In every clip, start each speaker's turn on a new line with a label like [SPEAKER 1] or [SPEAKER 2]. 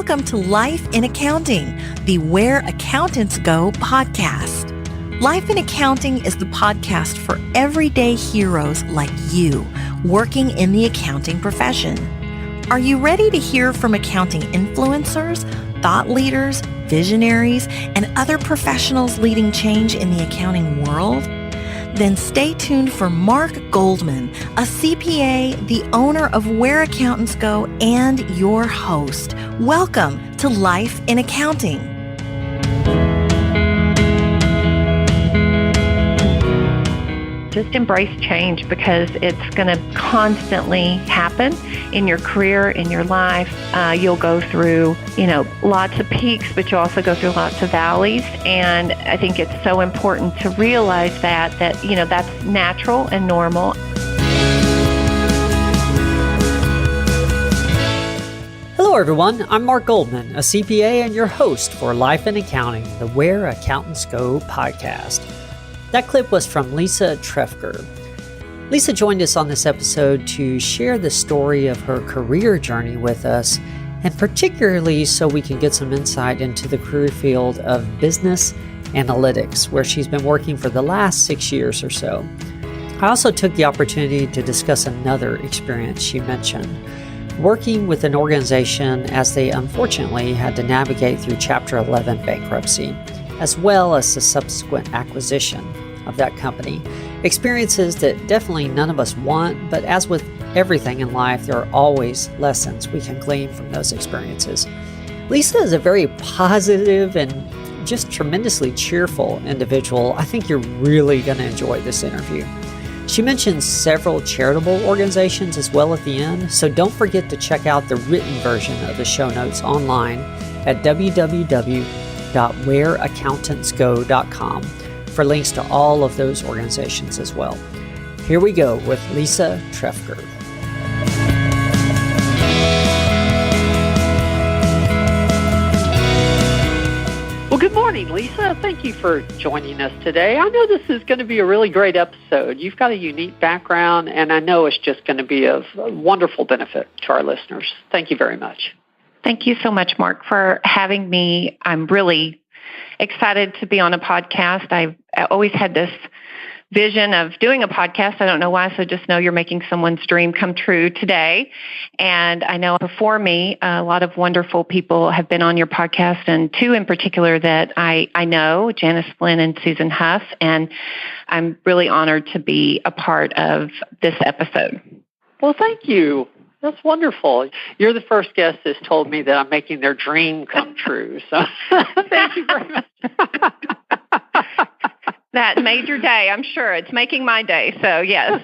[SPEAKER 1] Welcome to Life in Accounting, the Where Accountants Go podcast. Life in Accounting is the podcast for everyday heroes like you working in the accounting profession. Are you ready to hear from accounting influencers, thought leaders, visionaries, and other professionals leading change in the accounting world? Then stay tuned for Mark Goldman, a CPA, the owner of Where Accountants Go, and your host. Welcome to Life in Accounting.
[SPEAKER 2] Just embrace change because it's going to constantly happen in your career, in your life. You'll go through, lots of peaks, but you'll also go through lots of valleys. And I think it's so important to realize that that's natural and normal.
[SPEAKER 3] Hello, everyone. I'm Mark Goldman, a CPA and your host for Life in Accounting, the Where Accountants Go podcast. That clip was from Lisa Trefger. Lisa joined us on this episode to share the story of her career journey with us, and particularly so we can get some insight into the career field of business analytics, where she's been working for the last 6 years or so. I also took the opportunity to discuss another experience she mentioned, working with an organization as they unfortunately had to navigate through Chapter 11 bankruptcy, as well as the subsequent acquisition of that company. Experiences that definitely none of us want, but as with everything in life, there are always lessons we can glean from those experiences. Lisa is a very positive and just tremendously cheerful individual. I think you're really going to enjoy this interview. She mentions several charitable organizations as well at the end, so don't forget to check out the written version of the show notes online at www.whereaccountantsgo.com for links to all of those organizations as well. Here we go with Lisa Trefger.
[SPEAKER 4] Well, good morning, Lisa. Thank you for joining us today. I know this is going to be a really great episode. You've got a unique background, and I know it's just going to be of wonderful benefit to our listeners. Thank you very much.
[SPEAKER 2] Thank you so much, Mark, for having me. I'm really excited to be on a podcast. I've always had this vision of doing a podcast. I don't know why, so just know you're making someone's dream come true today. And I know before me, a lot of wonderful people have been on your podcast, and two in particular that I know, Janice Flynn and Susan Huff, and I'm really honored to be a part of this episode.
[SPEAKER 4] Well, thank you. That's wonderful. You're the first guest that's told me that I'm making their dream come true. So thank you very much.
[SPEAKER 2] That made your day, I'm sure. It's making my day, so yes.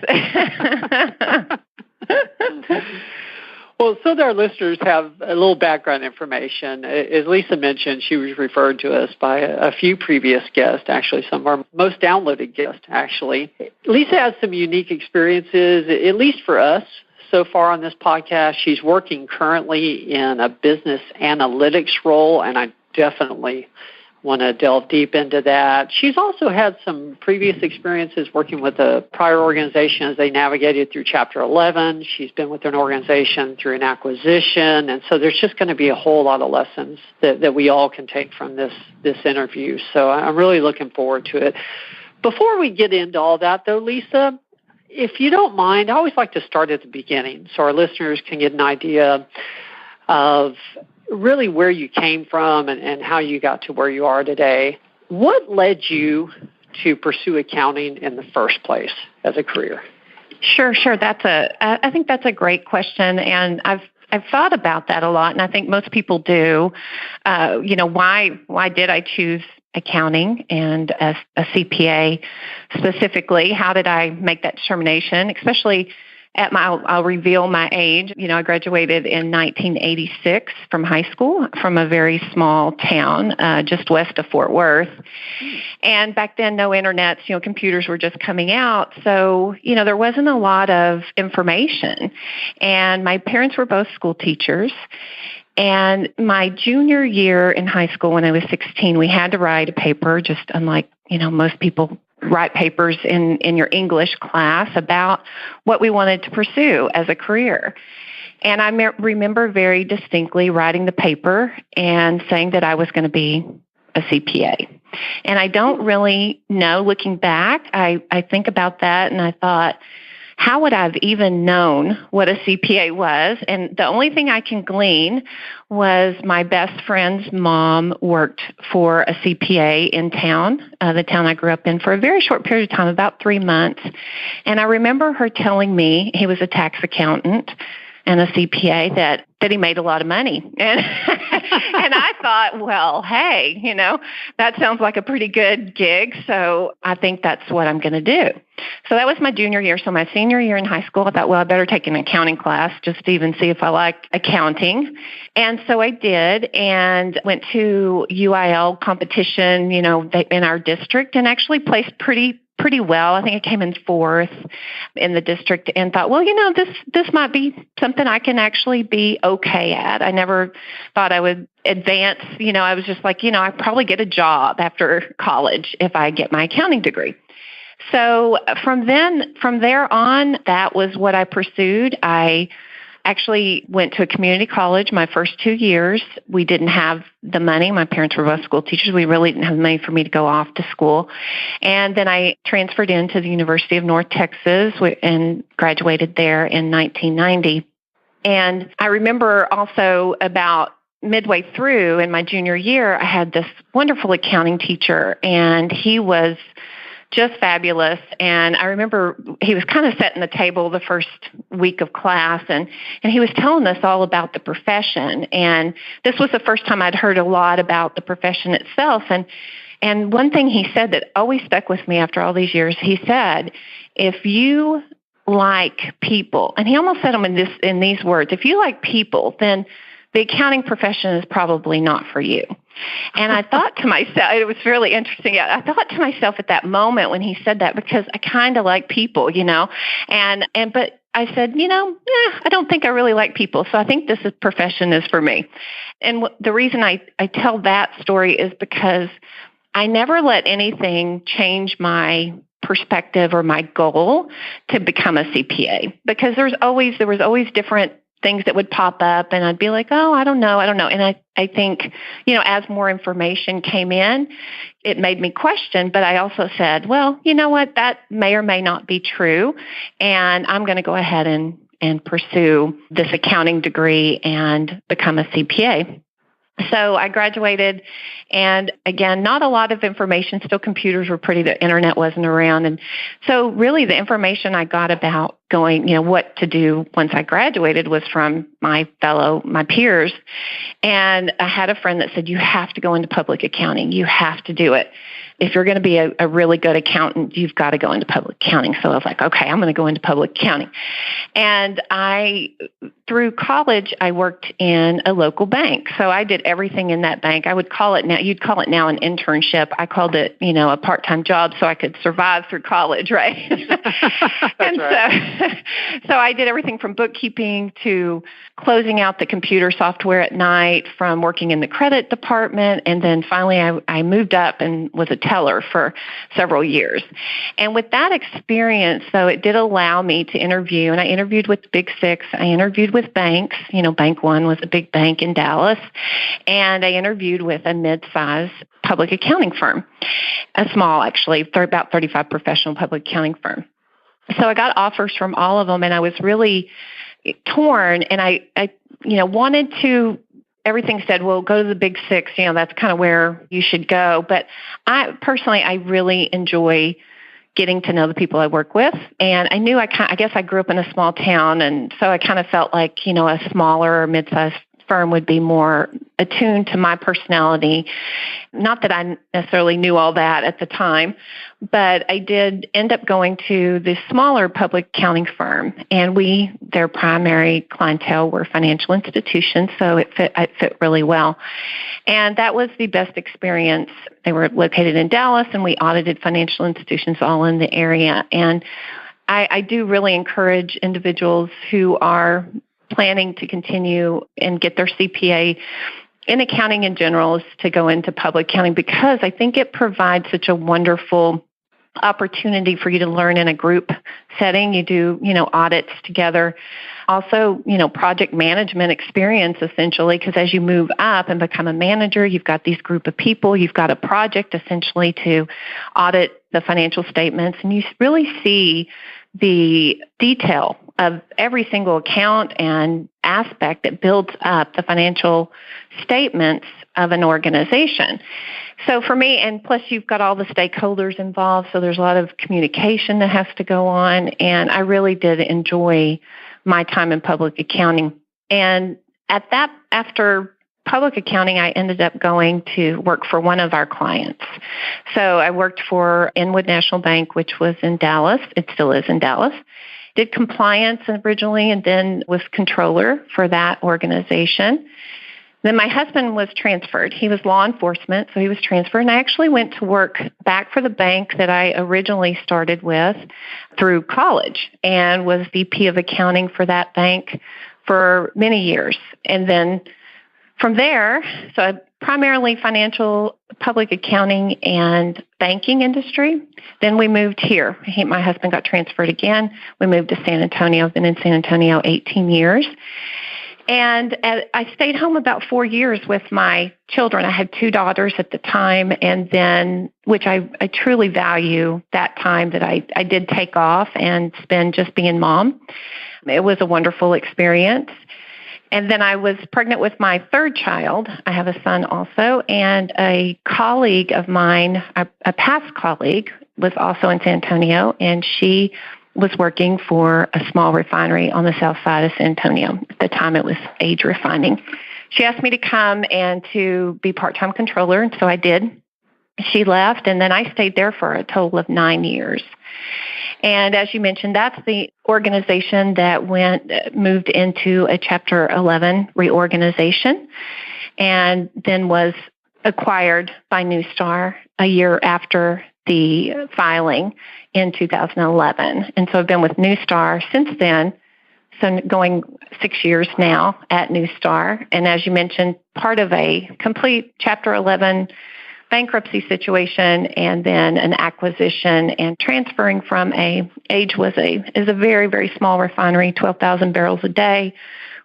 [SPEAKER 4] Well, so that our listeners have a little background information. As Lisa mentioned, she was referred to us by a few previous guests, actually some of our most downloaded guests, actually. Lisa has some unique experiences, at least for us. So far on this podcast, she's working currently in a business analytics role, and I definitely want to delve deep into that. She's also had some previous experiences working with a prior organization as they navigated through Chapter 11. She's been with an organization through an acquisition, and so there's just going to be a whole lot of lessons that we all can take from this interview. So I'm really looking forward to it. Before we get into all that, though, Lisa, if you don't mind, I always like to start at the beginning so our listeners can get an idea of really where you came from and how you got to where you are today. What led you to pursue accounting in the first place as a career?
[SPEAKER 2] Sure. I think that's a great question, and I've thought about that a lot, and I think most people do. Why did I choose accounting and a CPA specifically? How did I make that determination? Especially I'll reveal my age. I graduated in 1986 from high school from a very small town just west of Fort Worth. And back then, no internet, computers were just coming out. So, there wasn't a lot of information. And my parents were both school teachers. And my junior year in high school, when I was 16, we had to write a paper, just unlike, most people write papers in your English class about what we wanted to pursue as a career. And I remember very distinctly writing the paper and saying that I was going to be a CPA. And I don't really know, looking back, I think about that and I thought, how would I have even known what a CPA was? And the only thing I can glean was my best friend's mom worked for a CPA in town, the town I grew up in, for a very short period of time, about 3 months. And I remember her telling me, he was a tax accountant and a CPA, that he made a lot of money. And and I thought, well, hey, that sounds like a pretty good gig. So I think that's what I'm going to do. So that was my junior year. So my senior year in high school, I thought, well, I better take an accounting class just to even see if I like accounting. And so I did, and went to UIL competition, in our district, and actually placed pretty well. I think I came in 4th in the district, and thought, well, this might be something I can actually be okay at. I never thought I would advance. I was just like, I'd probably get a job after college if I get my accounting degree. So from there on, that was what I pursued. I actually went to a community college my first 2 years. We didn't have the money. My parents were both school teachers. We really didn't have money for me to go off to school. And then I transferred into the University of North Texas and graduated there in 1990. And I remember also about midway through in my junior year, I had this wonderful accounting teacher, and he was just fabulous. And I remember he was kind of setting the table the first week of class, and he was telling us all about the profession. And this was the first time I'd heard a lot about the profession itself. And one thing he said that always stuck with me after all these years, he said, if you like people, and he almost said them in these words, if you like people, then the accounting profession is probably not for you. And I thought to myself, it was really interesting. I thought to myself at that moment when he said that, because I kind of like people, but I said, I don't think I really like people. So I think this profession is for me. And the reason I tell that story is because I never let anything change my perspective or my goal to become a CPA, because there was always different things that would pop up, and I'd be like, oh, I don't know. And I think, as more information came in, it made me question, but I also said, well, you know what, that may or may not be true, and I'm going to go ahead and pursue this accounting degree and become a CPA. So I graduated, and again, not a lot of information. Still, computers were the internet wasn't around. And so really the information I got about going, what to do once I graduated was from my peers. And I had a friend that said, you have to go into public accounting. You have to do it. If you're going to be a really good accountant, you've got to go into public accounting. So I was like, okay, I'm going to go into public accounting. And through college, I worked in a local bank. So I did everything in that bank. You'd call it now an internship. I called it, a part-time job so I could survive through college, right?
[SPEAKER 4] That's right.
[SPEAKER 2] So I did everything from bookkeeping to closing out the computer software at night, from working in the credit department. And then finally I moved up and was a teller for several years. And with that experience, though, it did allow me to interview, and I interviewed with the Big Six. I interviewed with banks. Bank One was a big bank in Dallas. And I interviewed with a mid-size public accounting firm, a small, actually, about 35 professional public accounting firm. So I got offers from all of them, and I was really torn, and I wanted to. Everything said, well, go to the Big Six, that's kind of where you should go. But I really enjoy getting to know the people I work with. And I knew I guess I grew up in a small town, and so I kind of felt like, a smaller or mid-sized firm would be more attuned to my personality. Not that I necessarily knew all that at the time, but I did end up going to this smaller public accounting firm, and their primary clientele were financial institutions, so it fit really well. And that was the best experience. They were located in Dallas, and we audited financial institutions all in the area. And I do really encourage individuals who are planning to continue and get their CPA in accounting in general is to go into public accounting, because I think it provides such a wonderful opportunity for you to learn in a group setting. You do, audits together. Also, project management experience, essentially, because as you move up and become a manager, you've got these group of people, you've got a project, essentially, to audit the financial statements, and you really see the detail of every single account and aspect that builds up the financial statements of an organization. So for me, and plus you've got all the stakeholders involved, so there's a lot of communication that has to go on, and I really did enjoy my time in public accounting. And after public accounting, I ended up going to work for one of our clients. So I worked for Inwood National Bank, which was in Dallas. It still is in Dallas. Did compliance originally and then was controller for that organization. Then my husband was transferred. He was law enforcement, so he was transferred. And I actually went to work back for the bank that I originally started with through college and was VP of accounting for that bank for many years. And then from there, so primarily financial, public accounting, and banking industry. Then we moved here. My husband got transferred again. We moved to San Antonio. I've been in San Antonio 18 years. And I stayed home about 4 years with my children. I had 2 daughters at the time, and then, which I truly value that time that I did take off and spend just being mom. It was a wonderful experience. And then I was pregnant with my 3rd child. I have a son also, and a colleague of mine, a past colleague, was also in San Antonio, and she was working for a small refinery on the south side of San Antonio. At the time, it was Age Refining. She asked me to come and to be part-time controller, and so I did. She left, and then I stayed there for a total of 9 years. And as you mentioned, that's the organization that moved into a Chapter 11 reorganization and then was acquired by Newstar a year after the filing in 2011. And so I've been with Newstar since then, so going 6 years now at Newstar. And as you mentioned, part of a complete Chapter 11 bankruptcy situation and then an acquisition and transferring from Age is a very, very small refinery, 12,000 barrels a day.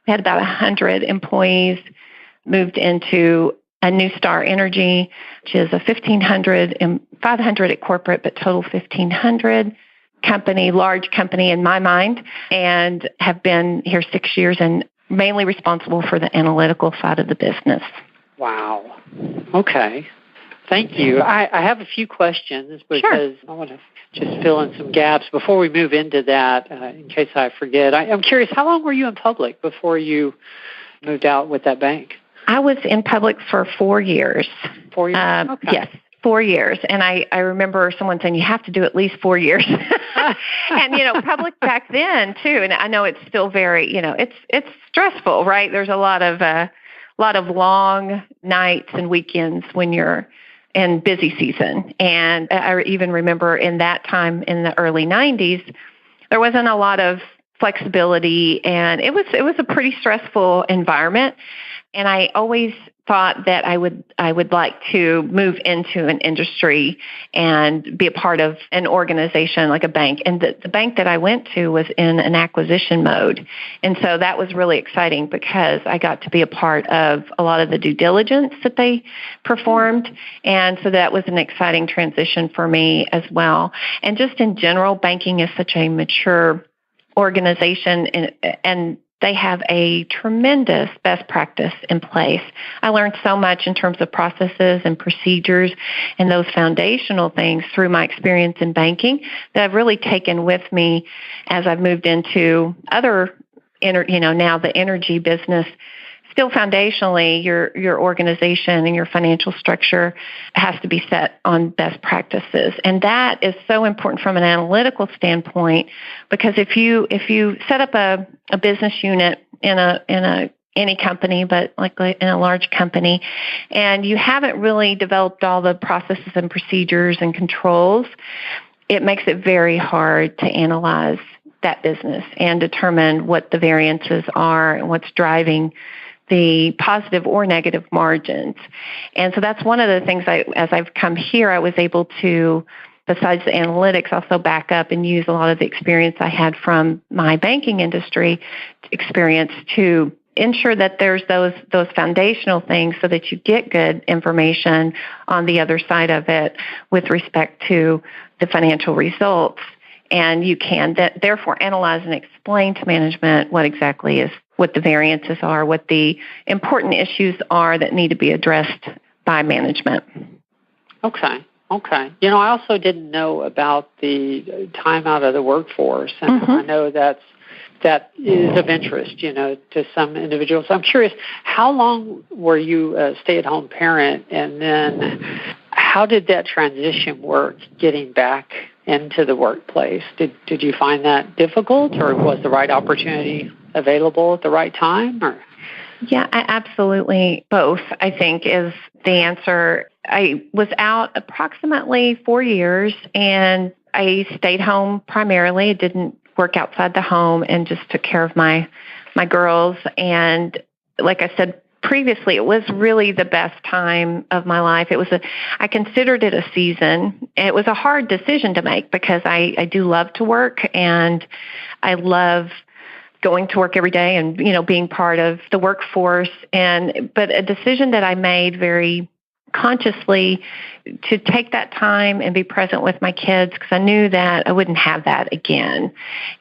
[SPEAKER 2] We had about 100 employees, moved into a Newstar Energy, which is a 500 at corporate, but total 1,500 company, large company in my mind, and have been here 6 years and mainly responsible for the analytical side of the business.
[SPEAKER 4] Wow. Okay. Thank you. I have a few questions because I want to just fill in some gaps before we move into that in case I forget. I'm curious, how long were you in public before you moved out with that bank?
[SPEAKER 2] I was in public for 4 years. 4 years? Okay. Yes, 4 years. And I remember someone saying, you have to do at least 4 years. And, public back then, too, and I know it's still very, it's stressful, right? There's a lot of long nights and weekends when you're in busy season. And I even remember in that time in the early 90s, there wasn't a lot of flexibility, and it was a pretty stressful environment. And I always thought that I would like to move into an industry and be a part of an organization like a bank. And the bank that I went to was in an acquisition mode. And so that was really exciting because I got to be a part of a lot of the due diligence that they performed. And so that was an exciting transition for me as well. And just in general, banking is such a mature organization, and they have a tremendous best practice in place. I learned so much in terms of processes and procedures and those foundational things through my experience in banking that I've really taken with me as I've moved into other, now the energy business. Still foundationally, your organization and your financial structure has to be set on best practices. And that is so important from an analytical standpoint, because if you set up a business unit in any company, but like in a large company, and you haven't really developed all the processes and procedures and controls, it makes it very hard to analyze that business and determine what the variances are and what's driving the positive or negative margins. And so that's one of the things as I've come here, I was able to besides the analytics, also back up and use a lot of the experience I had from my banking industry experience to ensure that there's those foundational things so that you get good information on the other side of it with respect to the financial results. And you can therefore analyze and explain to management what the variances are, what the important issues are that need to be addressed by management.
[SPEAKER 4] Okay. I also didn't know about the time out of the workforce, and I know that is of interest, to some individuals. I'm curious, how long were you a stay-at-home parent, and then how did that transition work, getting back into the workplace? Did you find that difficult, or was the right opportunity available at the right time? Or?
[SPEAKER 2] Yeah, absolutely. Both, I think, is the answer. I was out approximately 4 years, and I stayed home primarily. It didn't work outside the home, and just took care of my girls. And like I said previously, it was really the best time of my life. I considered it a season. It was a hard decision to make because I do love to work, and I love going to work every day and, being part of the workforce. But a decision that I made very consciously to take that time and be present with my kids, because I knew that I wouldn't have that again.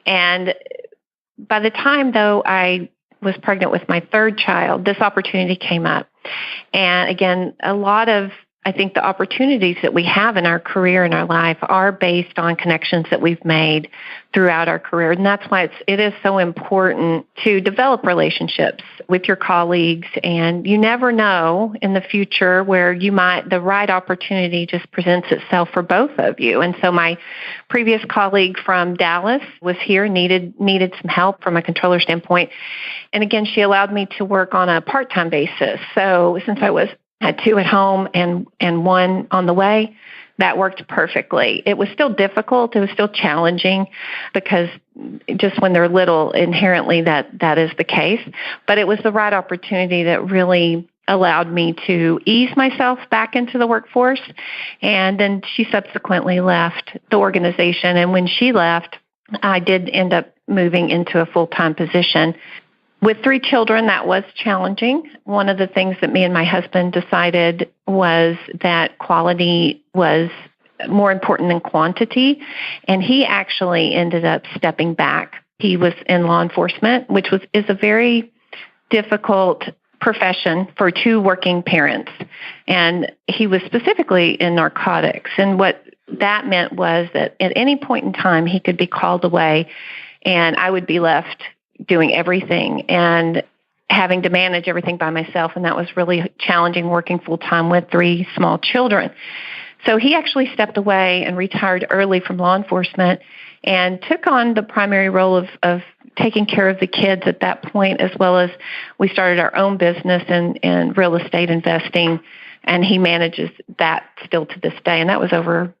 [SPEAKER 2] And by the time, though, I was pregnant with my third child, this opportunity came up. And again, a lot of, I think, the opportunities that we have in our career and our life are based on connections that we've made throughout our career. And that's why it is so important to develop relationships with your colleagues. And you never know in the future where the right opportunity just presents itself for both of you. And so my previous colleague from Dallas was here, needed some help from a controller standpoint. And again, she allowed me to work on a part-time basis. So since I had 2 at home and 1 on the way, that worked perfectly. It was still difficult. It was still challenging because just when they're little, inherently that is the case. But it was the right opportunity that really allowed me to ease myself back into the workforce. And then she subsequently left the organization. And when she left, I did end up moving into a full-time position. With 3 children, that was challenging. One of the things that me and my husband decided was that quality was more important than quantity, and he actually ended up stepping back. He was in law enforcement, which is a very difficult profession for 2 working parents, and he was specifically in narcotics. And what that meant was that at any point in time, he could be called away, and I would be left doing everything and having to manage everything by myself. And that was really challenging, working full-time with 3 small children. So he actually stepped away and retired early from law enforcement and took on the primary role of taking care of the kids at that point, as well as we started our own business in real estate investing. And he manages that still to this day. And that was over,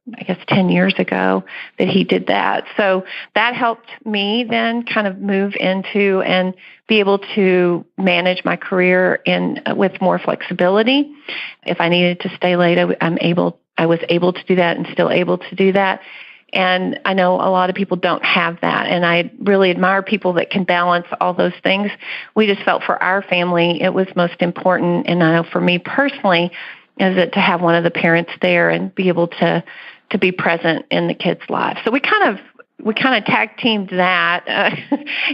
[SPEAKER 2] 10 years ago that he did that. So that helped me then kind of move into and be able to manage my career with more flexibility. If I needed to stay late, I was able to do that and still able to do that. And I know a lot of people don't have that. And I really admire people that can balance all those things. We just felt for our family it was most important. And I know for me personally, is it to have one of the parents there and be able to be present in the kids' lives. So we kind of tag teamed that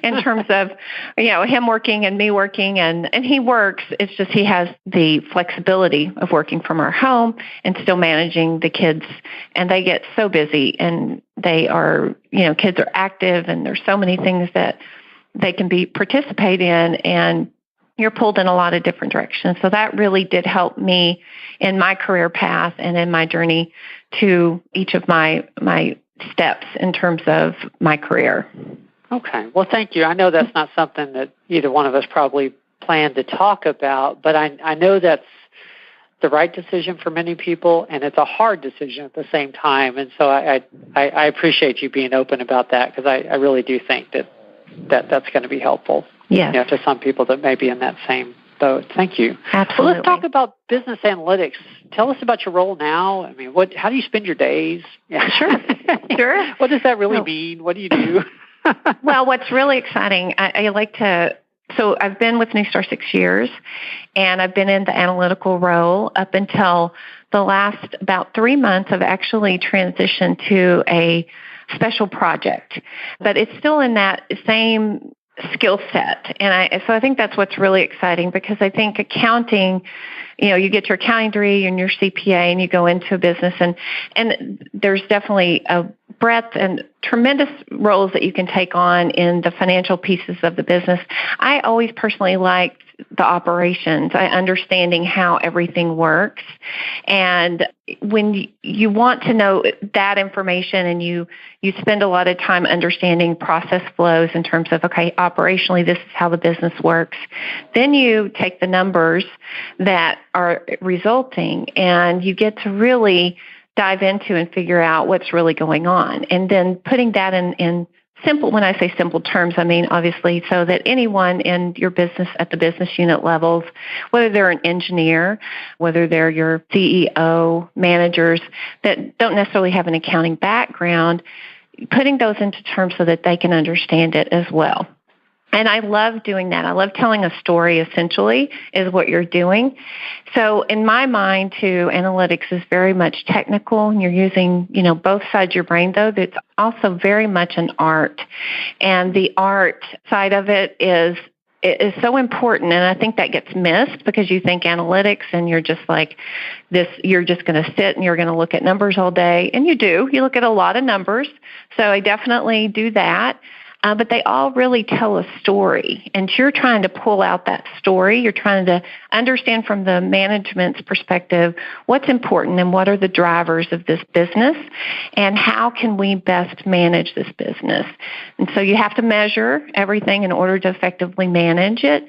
[SPEAKER 2] in terms of, him working and me working, and he works. It's just he has the flexibility of working from our home and still managing the kids. And they get so busy, and they are, kids are active, and there's so many things that they can participate in, and you're pulled in a lot of different directions. So that really did help me in my career path and in my journey to each of my steps in terms of my career.
[SPEAKER 4] Okay. Well, thank you. I know that's not something that either one of us probably planned to talk about, but I know that's the right decision for many people, and it's a hard decision at the same time. And so I appreciate you being open about that, because I really do think that's going to be helpful.
[SPEAKER 2] Yes.
[SPEAKER 4] To some people that may be in that same So thank you.
[SPEAKER 2] Absolutely.
[SPEAKER 4] Well, let's talk about business analytics. Tell us about your role now. I mean, how do you spend your days?
[SPEAKER 2] Yeah. Sure.
[SPEAKER 4] What does that really mean? What do you do?
[SPEAKER 2] Well, what's really exciting, so I've been with Newstar 6 years, and I've been in the analytical role up until the last about 3 months. I've actually transitioned to a special project, but it's still in that same skill set. And so I think that's what's really exciting, because I think accounting, you get your accounting degree and your CPA and you go into a business, and there's definitely a breadth and tremendous roles that you can take on in the financial pieces of the business. I always personally liked the operations, understanding how everything works. And when you want to know that information, and you spend a lot of time understanding process flows in terms of, okay, operationally, this is how the business works. Then you take the numbers that are resulting, and you get to really dive into and figure out what's really going on. And then putting that in simple, when I say simple terms, I mean, obviously, so that anyone in your business at the business unit levels, whether they're an engineer, whether they're your CEO, managers that don't necessarily have an accounting background, putting those into terms so that they can understand it as well. And I love doing that. I love telling a story, essentially, is what you're doing. So in my mind, too, analytics is very much technical, and you're using, both sides of your brain, though. It's also very much an art. And the art side of it is so important, and I think that gets missed because you think analytics and you're just like this, you're just going to sit and you're going to look at numbers all day, and you do. You look at a lot of numbers, so I definitely do that. But they all really tell a story, and you're trying to pull out that story. You're trying to understand from the management's perspective what's important and what are the drivers of this business, and how can we best manage this business. And so you have to measure everything in order to effectively manage it.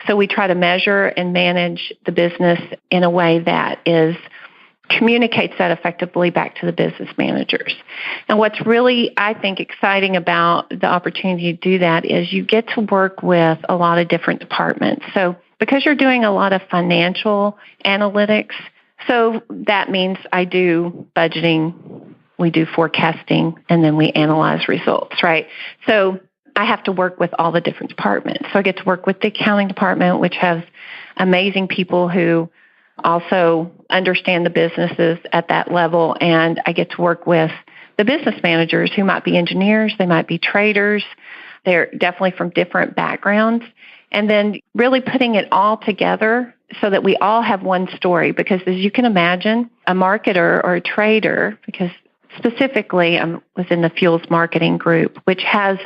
[SPEAKER 2] So we try to measure and manage the business in a way that communicates that effectively back to the business managers. And what's really, I think, exciting about the opportunity to do that is you get to work with a lot of different departments. So because you're doing a lot of financial analytics, so that means I do budgeting, we do forecasting, and then we analyze results, right? So I have to work with all the different departments. So I get to work with the accounting department, which has amazing people who also understand the businesses at that level, and I get to work with the business managers who might be engineers, they might be traders, they're definitely from different backgrounds, and then really putting it all together so that we all have one story, because as you can imagine, a marketer or a trader, because specifically I was in the fuels marketing group, which has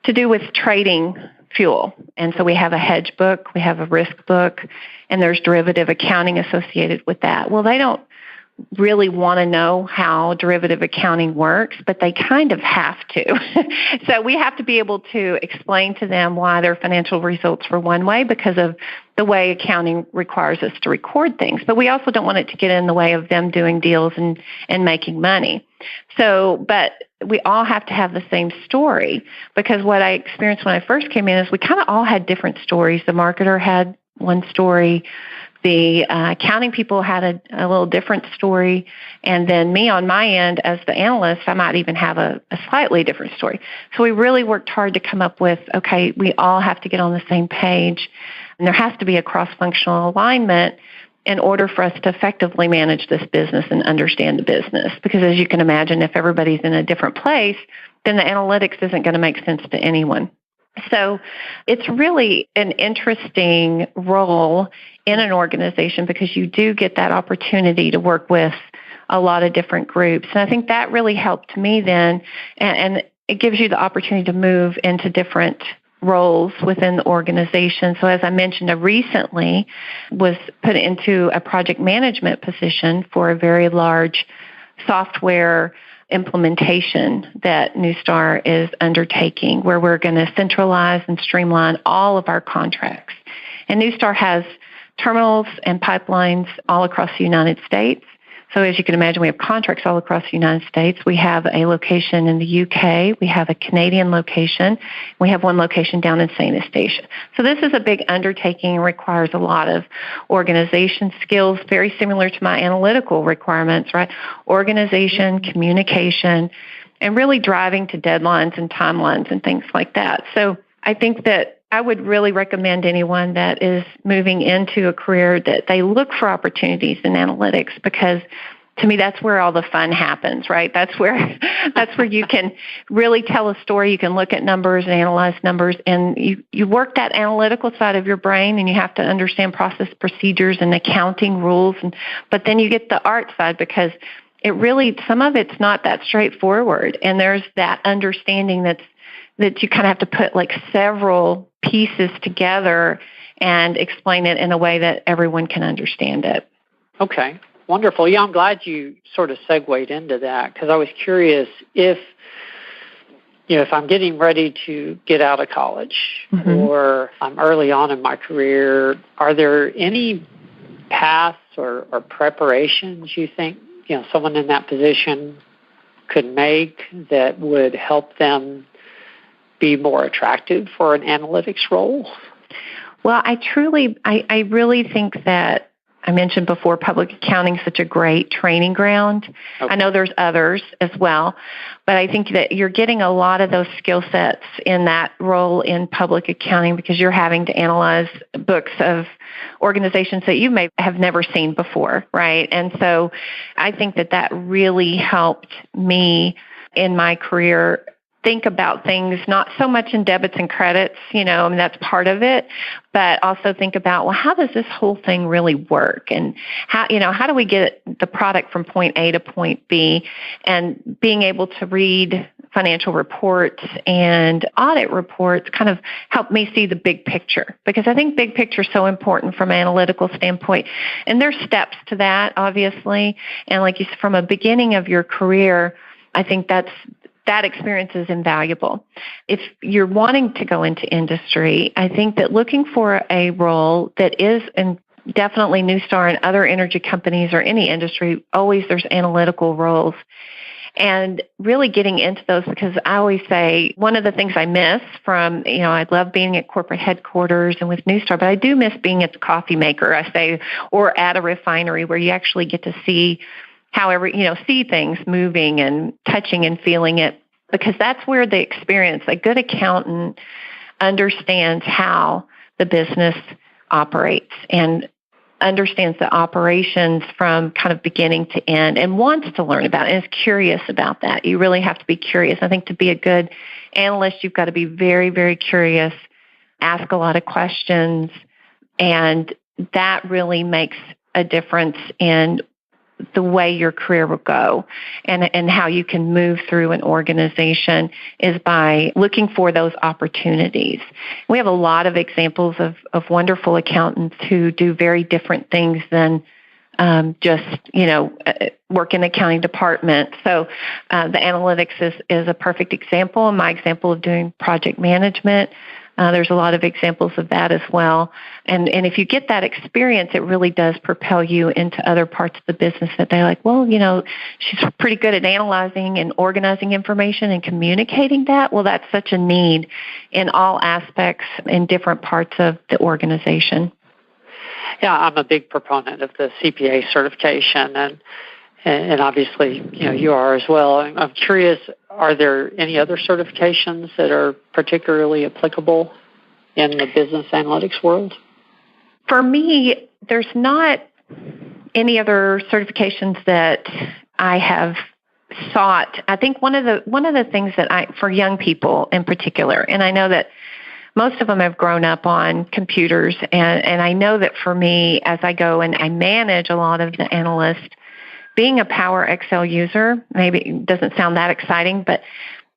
[SPEAKER 2] to do with trading fuel. And so we have a hedge book, we have a risk book, and there's derivative accounting associated with that. Well, they don't really want to know how derivative accounting works, but they kind of have to. So we have to be able to explain to them why their financial results were one way because of the way accounting requires us to record things. But we also don't want it to get in the way of them doing deals and making money. So, but we all have to have the same story, because what I experienced when I first came in is we kind of all had different stories. The marketer had one story, the accounting people had a little different story, and then me on my end as the analyst, I might even have a slightly different story. So we really worked hard to come up with, okay, we all have to get on the same page, and there has to be a cross-functional alignment in order for us to effectively manage this business and understand the business. Because as you can imagine, if everybody's in a different place, then the analytics isn't going to make sense to anyone. So it's really an interesting role in an organization because you do get that opportunity to work with a lot of different groups. And I think that really helped me then, and it gives you the opportunity to move into different roles within the organization. So as I mentioned, I recently was put into a project management position for a very large software implementation that Newstar is undertaking, where we're going to centralize and streamline all of our contracts. And Newstar has terminals and pipelines all across the United States. So as you can imagine, we have contracts all across the United States. We have a location in the UK. We have a Canadian location. We have one location down in St. Eustatia. So this is a big undertaking and requires a lot of organization skills, very similar to my analytical requirements, right? Organization, communication, and really driving to deadlines and timelines and things like that. So I think that I would really recommend anyone that is moving into a career that they look for opportunities in analytics, because to me, that's where all the fun happens, right? That's where you can really tell a story. You can look at numbers and analyze numbers, and you work that analytical side of your brain, and you have to understand process procedures and accounting rules. But then you get the art side, because some of it's not that straightforward, and there's that understanding that you kind of have to put like several pieces together and explain it in a way that everyone can understand it.
[SPEAKER 4] Okay, wonderful. Yeah, I'm glad you sort of segued into that, because I was curious if I'm getting ready to get out of college, mm-hmm. or I'm early on in my career, are there any paths or preparations you think someone in that position could make that would help them be more attractive for an analytics role?
[SPEAKER 2] Well, I really think that I mentioned before, public accounting is such a great training ground. Okay. I know there's others as well, but I think that you're getting a lot of those skill sets in that role in public accounting, because you're having to analyze books of organizations that you may have never seen before, right? And so I think that really helped me in my career think about things not so much in debits and credits, that's part of it, but also think about, well, how does this whole thing really work? And how do we get the product from point A to point B? And being able to read financial reports and audit reports kind of helped me see the big picture, because I think big picture is so important from an analytical standpoint. And there's steps to that, obviously. And like you said, from a beginning of your career, I think that experience is invaluable. If you're wanting to go into industry, I think that looking for a role that is, and definitely Newstar and other energy companies or any industry, always there's analytical roles. And really getting into those, because I always say one of the things I miss from, I love being at corporate headquarters and with Newstar, but I do miss being at the coffee maker, I say, or at a refinery where you actually get to see see things moving and touching and feeling it, because that's where the experience, a good accountant understands how the business operates and understands the operations from kind of beginning to end and wants to learn about it and is curious about that. You really have to be curious. I think to be a good analyst, you've got to be very, very curious, ask a lot of questions, and that really makes a difference in the way your career will go and how you can move through an organization is by looking for those opportunities. We have a lot of examples of wonderful accountants who do very different things than just work in the accounting department. So the analytics is a perfect example. My example of doing project management, there's a lot of examples of that as well. And if you get that experience, it really does propel you into other parts of the business that they're like, well, she's pretty good at analyzing and organizing information and communicating that. Well, that's such a need in all aspects in different parts of the organization.
[SPEAKER 4] Yeah, I'm a big proponent of the CPA certification, and obviously, you are as well. I'm curious, are there any other certifications that are particularly applicable in the business analytics world?
[SPEAKER 2] For me, there's not any other certifications that I have sought. I think one of the things that for young people in particular, and I know that most of them have grown up on computers, and I know that for me, as I go and I manage a lot of the analysts, being a Power Excel user, maybe it doesn't sound that exciting, but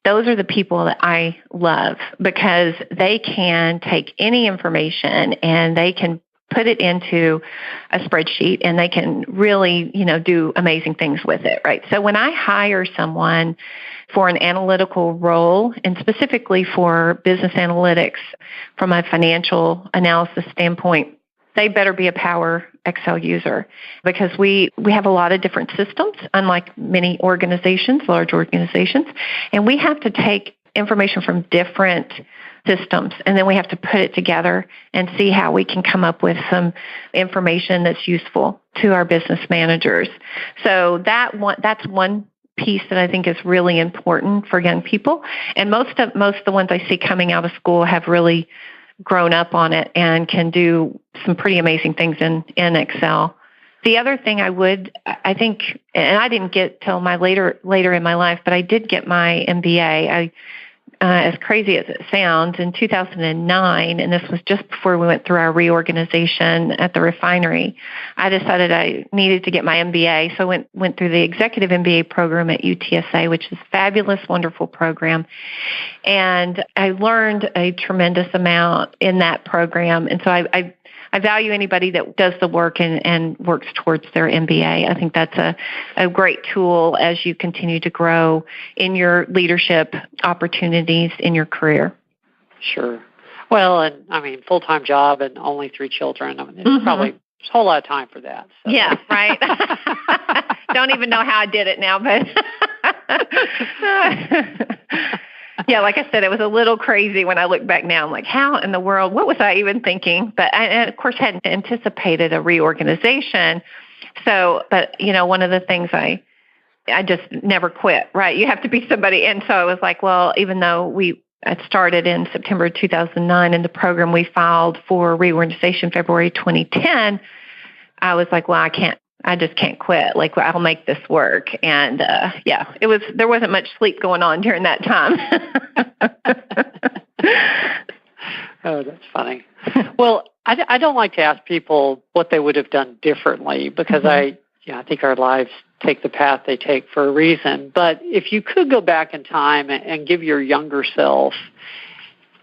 [SPEAKER 2] those are the people that I love, because they can take any information and they can put it into a spreadsheet and they can really, do amazing things with it, right? So when I hire someone for an analytical role, and specifically for business analytics from a financial analysis standpoint, they better be a Power Excel user because we have a lot of different systems, unlike many organizations, large organizations, and we have to take information from different systems, and then we have to put it together and see how we can come up with some information that's useful to our business managers. So that's one piece that I think is really important for young people. And most of the ones I see coming out of school have really grown up on it and can do some pretty amazing things in Excel. The other thing I think, and I didn't get till my later in my life, but I did get my MBA. As crazy as it sounds, in 2009, and this was just before we went through our reorganization at the refinery, I decided I needed to get my MBA. So I went through the executive MBA program at UTSA, which is a fabulous, wonderful program. And I learned a tremendous amount in that program. And so I value anybody that does the work and works towards their MBA. I think that's a great tool as you continue to grow in your leadership opportunities in your career.
[SPEAKER 4] Sure. Well, and I mean, full-time job and only 3 children. I mean, there's probably a whole lot of time for that. So.
[SPEAKER 2] Yeah, right. Don't even know how I did it now, but yeah, like I said, it was a little crazy when I look back now. I'm like, how in the world, what was I even thinking? But I, of course, hadn't anticipated a reorganization. So, but, one of the things I just never quit, right? You have to be somebody. And so I was like, well, even though I started in September 2009 in the program, we filed for reorganization February 2010. I was like, well, I just can't quit. Like, I'll make this work. And there wasn't much sleep going on during that time.
[SPEAKER 4] Oh, that's funny. Well, I don't like to ask people what they would have done differently because I think our lives take the path they take for a reason. But if you could go back in time and give your younger self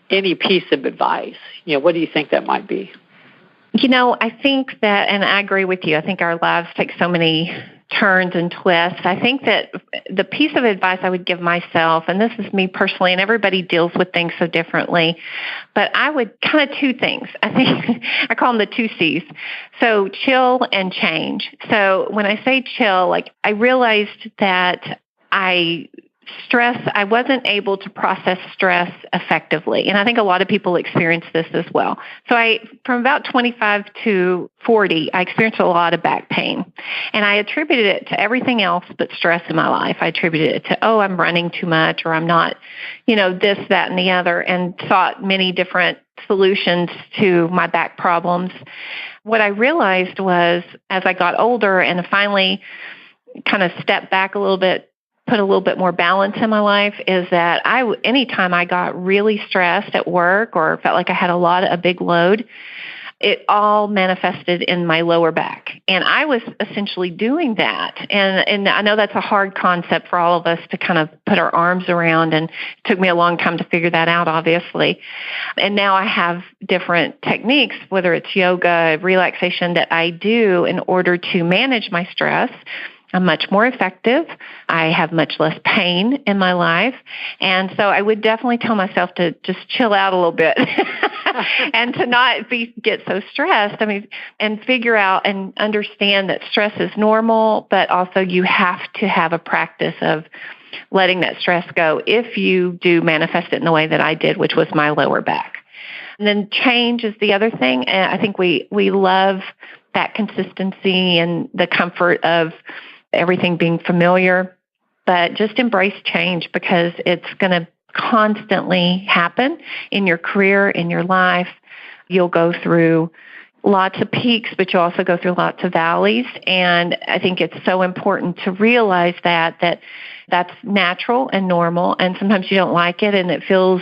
[SPEAKER 4] any piece of advice, what do you think that might be?
[SPEAKER 2] I think that, and I agree with you, I think our lives take so many turns and twists. I think that the piece of advice I would give myself, and this is me personally, and everybody deals with things so differently, but I would kind of 2 things. I think I call them the 2 C's. So chill and change. So when I say chill, like I realized that I wasn't able to process stress effectively. And I think a lot of people experience this as well. So from about 25 to 40, I experienced a lot of back pain. And I attributed it to everything else but stress in my life. I attributed it to, I'm running too much, or I'm not, this, that, and the other, and sought many different solutions to my back problems. What I realized was, as I got older and finally kind of stepped back a little bit, put a little bit more balance in my life, is that anytime I got really stressed at work or felt like I had a big load, it all manifested in my lower back. And I was essentially doing that. And I know that's a hard concept for all of us to kind of put our arms around. And it took me a long time to figure that out, obviously. And now I have different techniques, whether it's yoga, relaxation, that I do in order to manage my stress. I'm much more effective. I have much less pain in my life. And so I would definitely tell myself to just chill out a little bit and to not get so stressed. And figure out and understand that stress is normal, but also you have to have a practice of letting that stress go if you do manifest it in the way that I did, which was my lower back. And then change is the other thing. And I think we love that consistency and the comfort of everything being familiar, but just embrace change because it's going to constantly happen in your career, in your life. You'll go through lots of peaks, but you also go through lots of valleys. And I think it's so important to realize that that's natural and normal. And sometimes you don't like it and it feels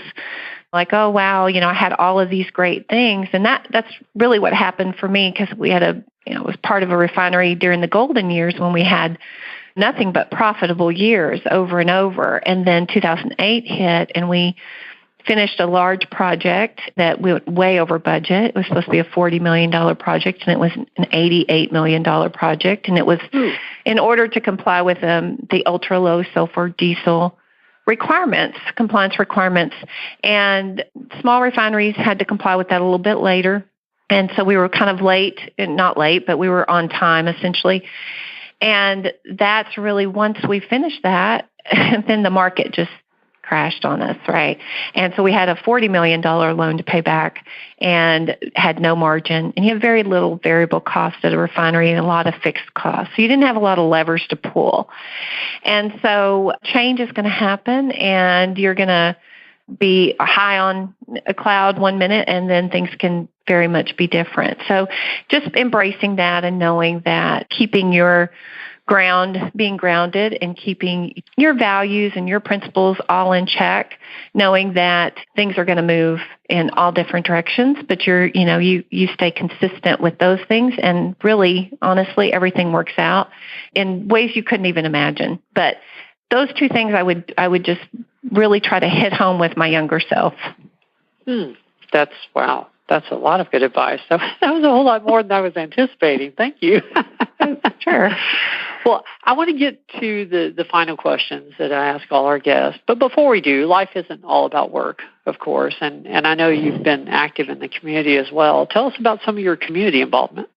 [SPEAKER 2] like, oh, wow, I had all of these great things. And that's really what happened for me because we had it was part of a refinery during the golden years when we had nothing but profitable years over and over. And then 2008 hit and we finished a large project that went way over budget. It was supposed to be a $40 million project, and it was an $88 million project. And it was in order to comply with the ultra-low sulfur diesel compliance requirements. And small refineries had to comply with that a little bit later. And so we were kind of not late, but we were on time essentially. And that's really, once we finished that, then the market just crashed on us, right? And so we had a $40 million loan to pay back and had no margin. And you have very little variable cost at a refinery and a lot of fixed costs. So you didn't have a lot of levers to pull. And so change is going to happen, and you're going to be high on a cloud one minute, and then things can very much be different. So just embracing that and knowing that, keeping your being grounded and keeping your values and your principles all in check, knowing that things are going to move in all different directions, but you stay consistent with those things, and really, honestly, everything works out in ways you couldn't even imagine. But those two things I would just really try to hit home with my younger self.
[SPEAKER 4] Wow. That's a lot of good advice. That was a whole lot more than I was anticipating. Thank you.
[SPEAKER 2] Sure.
[SPEAKER 4] Well, I want to get to the final questions that I ask all our guests. But before we do, life isn't all about work, of course. And I know you've been active in the community as well. Tell us about some of your community involvement.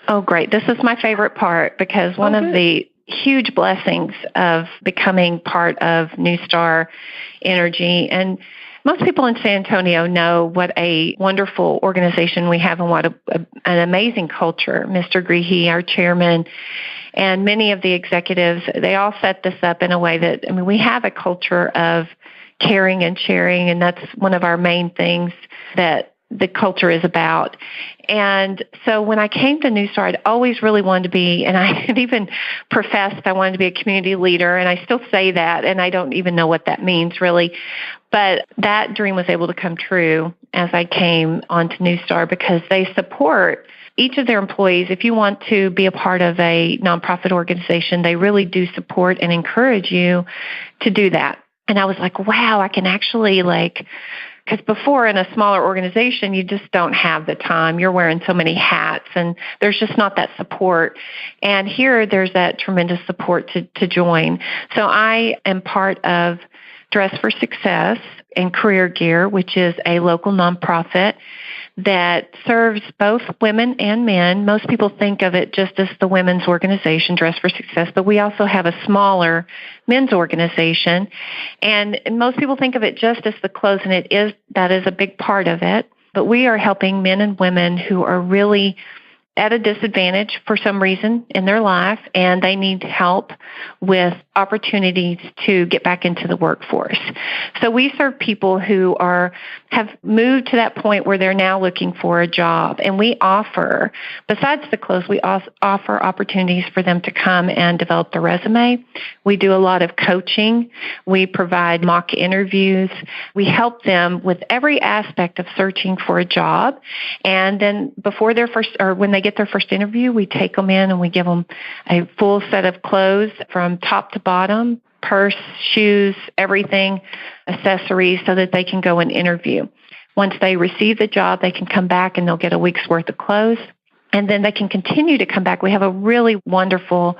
[SPEAKER 2] Oh, great. This is my favorite part, because one of the huge blessings of becoming part of New Star Energy, and most people in San Antonio know what a wonderful organization we have and what an amazing culture. Mr. Greehey, our chairman, and many of the executives, they all set this up in a way that, we have a culture of caring and sharing, and that's one of our main things that the culture is about. And so when I came to New Star, I'd always really wanted to be, and I had even professed I wanted to be a community leader, and I still say that, and I don't even know what that means really. But that dream was able to come true as I came onto New Star, because they support each of their employees. If you want to be a part of a nonprofit organization, they really do support and encourage you to do that. And I was like, wow, I can actually because before in a smaller organization, you just don't have the time. You're wearing so many hats, and there's just not that support. And here, there's that tremendous support to join. So I am part of Dress for Success and Career Gear, which is a local nonprofit that serves both women and men. Most people think of it just as the women's organization, Dress for Success, but we also have a smaller men's organization. And most people think of it just as the clothes, and that is a big part of it. But we are helping men and women who are really at a disadvantage for some reason in their life, and they need help with opportunities to get back into the workforce. So we serve people who have moved to that point where they're now looking for a job, and we offer, besides the clothes, we offer opportunities for them to come and develop their resume. We do a lot of coaching. We provide mock interviews. We help them with every aspect of searching for a job, and then before when they get their first interview, we take them in and we give them a full set of clothes from top to bottom, purse, shoes, everything, accessories, so that they can go and interview. Once they receive the job, they can come back and they'll get a week's worth of clothes. And then they can continue to come back. We have a really wonderful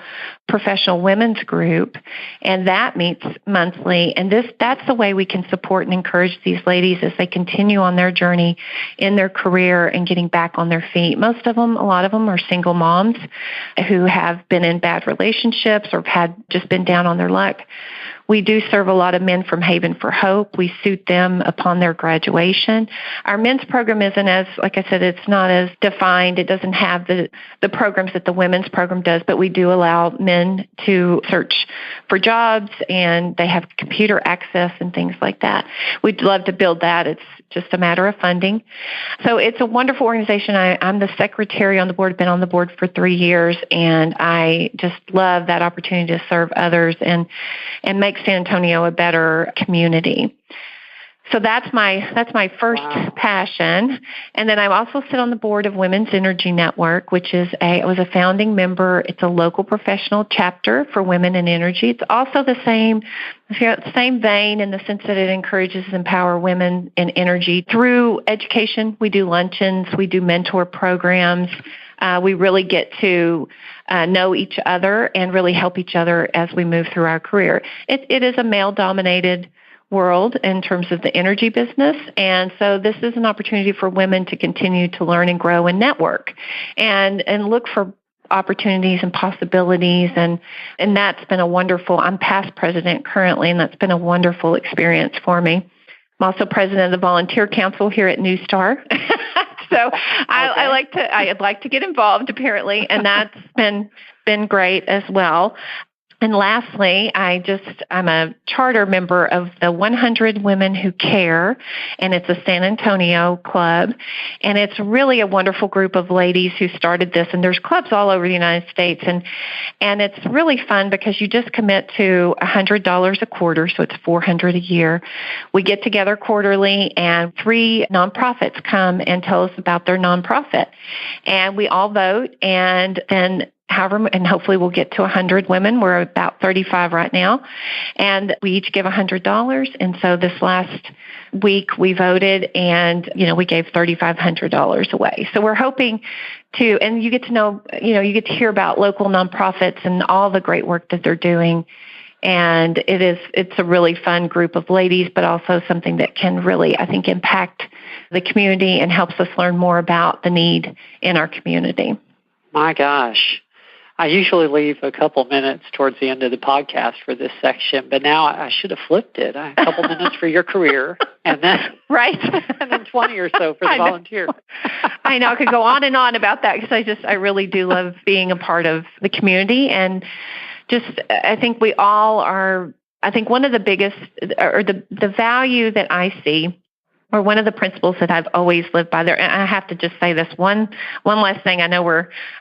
[SPEAKER 2] professional women's group, and that meets monthly. And that's the way we can support and encourage these ladies as they continue on their journey in their career and getting back on their feet. A lot of them are single moms who have been in bad relationships or have just been down on their luck. We do serve a lot of men from Haven for Hope. We suit them upon their graduation. Our men's program isn't as, like I said, it's not as defined. It doesn't have the programs that the women's program does, but we do allow men to search for jobs, and they have computer access and things like that. We'd love to build that. It's just a matter of funding. So it's a wonderful organization. I'm the secretary on the board, been on the board for 3 years, and I just love that opportunity to serve others and make San Antonio a better community. So that's my first passion. And then I also sit on the board of Women's Energy Network, which is I was a founding member. It's a local professional chapter for women in energy. It's also the same vein in the sense that it encourages and empower women in energy through education. We do luncheons. We do mentor programs. We really get to know each other and really help each other as we move through our career. It is a male-dominated world in terms of the energy business. And so this is an opportunity for women to continue to learn and grow and network and look for opportunities and possibilities. And that's been a wonderful, I'm past president currently, and that's been a wonderful experience for me. I'm also president of the Volunteer Council here at New Star. So I'd like to get involved apparently, and that's been great as well. And lastly, I'm a charter member of the 100 Women Who Care, and it's a San Antonio club. And it's really a wonderful group of ladies who started this, and there's clubs all over the United States. And it's really fun because you just commit to $100 a quarter, so it's $400 a year. We get together quarterly, and 3 nonprofits come and tell us about their nonprofit. And we all vote, and then and hopefully we'll get to 100 women. We're about 35 right now. And we each give $100. And so this last week we voted and, we gave $3,500 away. So we're hoping and you get to know, you get to hear about local nonprofits and all the great work that they're doing. And it's a really fun group of ladies, but also something that can really, I think, impact the community and helps us learn more about the need in our community.
[SPEAKER 4] My gosh. I usually leave a couple minutes towards the end of the podcast for this section, but now I should have flipped it. A couple minutes for your career, and then
[SPEAKER 2] right,
[SPEAKER 4] and then 20 or so for the volunteer.
[SPEAKER 2] I know I could go on and on about that because I really do love being a part of the community, and I think we all are. I think one of the biggest, or the value that I see, or one of the principles that I've always lived by there, and I have to just say this one last thing. I know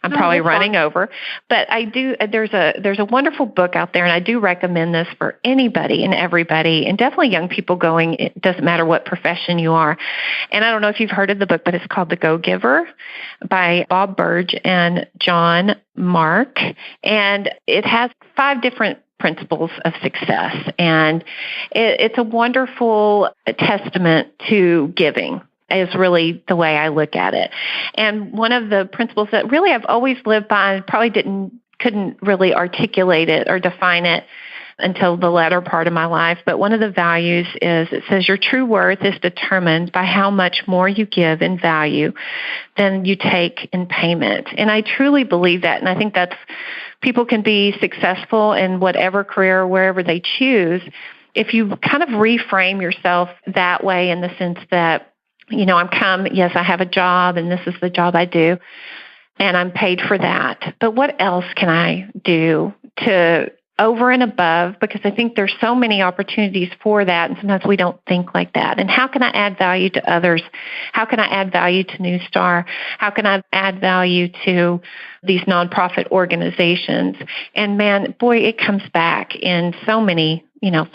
[SPEAKER 2] I'm probably running over, but I do. There's a wonderful book out there, and I do recommend this for anybody and everybody, and definitely young people going. It doesn't matter what profession you are. And I don't know if you've heard of the book, but it's called The Go-Giver by Bob Burge and John Mark, and it has 5 different principles of success. And it's a wonderful testament to giving is really the way I look at it. And one of the principles that really I've always lived by, and probably couldn't really articulate it or define it until the latter part of my life. But one of the values is, it says, your true worth is determined by how much more you give in value than you take in payment. And I truly believe that. And I think people can be successful in whatever career, wherever they choose, if you kind of reframe yourself that way, in the sense that, yes, I have a job and this is the job I do, and I'm paid for that. But what else can I do to over and above? Because I think there's so many opportunities for that, and sometimes we don't think like that. And how can I add value to others? How can I add value to New Star? How can I add value to these nonprofit organizations? And man, boy, it comes back in so many,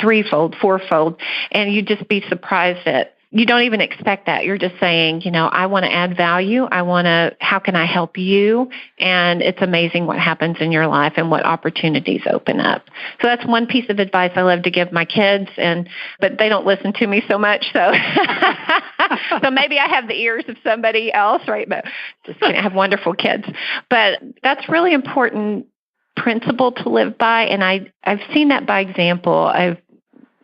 [SPEAKER 2] threefold, fourfold, and you'd just be surprised that you don't even expect that. You're just saying, I want to add value. How can I help you? And it's amazing what happens in your life and what opportunities open up. So that's one piece of advice I love to give my kids, but they don't listen to me so much. So, so maybe I have the ears of somebody else, right? But just kidding, I have wonderful kids. But that's really important principle to live by. And I've seen that by example.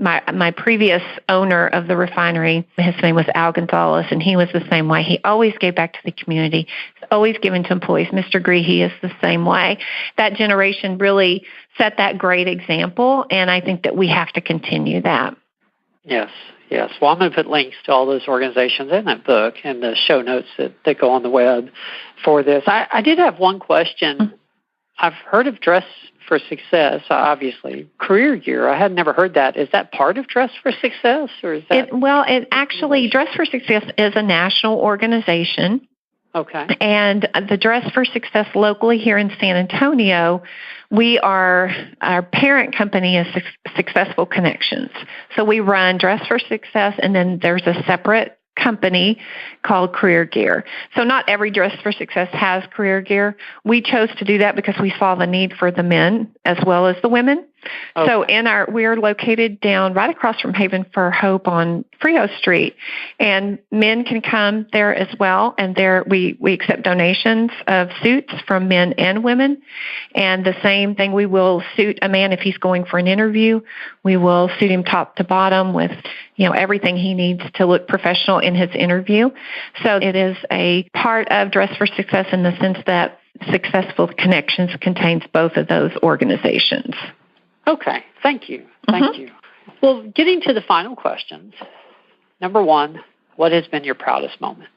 [SPEAKER 2] My previous owner of the refinery, his name was Al Gonzalez, and he was the same way. He always gave back to the community. He's always given to employees. Mr. Greehey is the same way. That generation really set that great example, and I think that we have to continue that.
[SPEAKER 4] Yes. Well, I'm going to put links to all those organizations in that book and the show notes that go on the web for this. I did have one question. Mm-hmm. I've heard of Dress for Success, obviously. Career Gear, I had never heard that. Is that part of Dress for Success, or is that? It actually,
[SPEAKER 2] Dress for Success is a national organization.
[SPEAKER 4] Okay.
[SPEAKER 2] And the Dress for Success locally here in San Antonio, our parent company is Successful Connections. So we run Dress for Success, and then there's a separate company called Career Gear. So not every Dress for Success has Career Gear. We chose to do that because we saw the need for the men as well as the women.
[SPEAKER 4] Okay.
[SPEAKER 2] So we're located down right across from Haven for Hope on Frio Street, and men can come there as well. And there we accept donations of suits from men and women. And the same thing, we will suit a man if he's going for an interview. We will suit him top to bottom with, everything he needs to look professional in his interview. So it is a part of Dress for Success in the sense that Successful Connections contains both of those organizations.
[SPEAKER 4] Okay. Thank you. Thank you. Well, getting to the final questions. Number one, what has been your proudest moment?